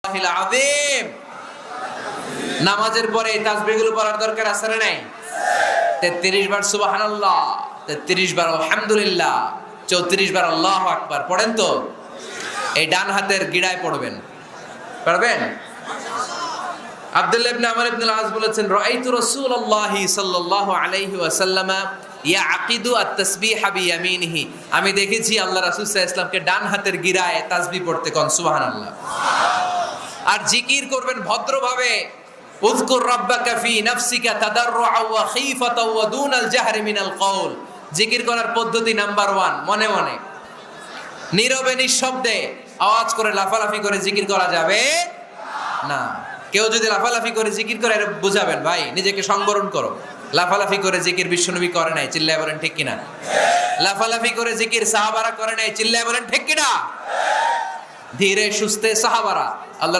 আযীম। নামাজের পরে এই তাসবিহগুলো পড়ার দরকার আছে না নাই? 33 বার সুবহানাল্লাহ, 33 বার আলহামদুলিল্লাহ, 34 বার আল্লাহু আকবার পড়েন তো? এই ডান হাতের গিড়ায় পড়বেন, পারবেন? আব্দুল্লাহ ইবনে আমর ইবনে আল-আস বলেছেন, রাআইতু রাসূলুল্লাহি সাল্লাল্লাহু আলাইহি ওয়াসাল্লাম ইয়াকিদু আত-তাসবিহ বিয়ামিনিহি। আমি দেখেছি আল্লাহ রাসূল সাল্লাল্লাহু আলাইহি ওয়াসাল্লামকে ডান হাতের গিরায় তাসবিহ পড়তে। কোন সুবহানাল্লাহ। আর জিকির করবেন ভদ্রভাবে। উযকুর রাব্বাকা ফি নাফসিকা তাদাররুআ ওয়া খীফাতা ওয়া দুনাল জাহরি মিনাল কওল। জিকির করার পদ্ধতি নাম্বার 1, মনে মনে নীরবে নিঃশব্দে আওয়াজ করে লাফালাফি করে জিকির করা যাবে না। কেউ যদি লাফালাফি করে জিকির করে বুঝাবেন, ভাই নিজেকে সংবরণ করো। লাফালাফি করে জিকির বিশ্বনবী করে নাই, চিল্লায় বলেন ঠিক কিনা? লাফালাফি করে জিকির সাহাবারা করে নাই, চিল্লায় বলেন ঠিক কিনা? ধীরে সুস্থে সাহাবারা আল্লাহ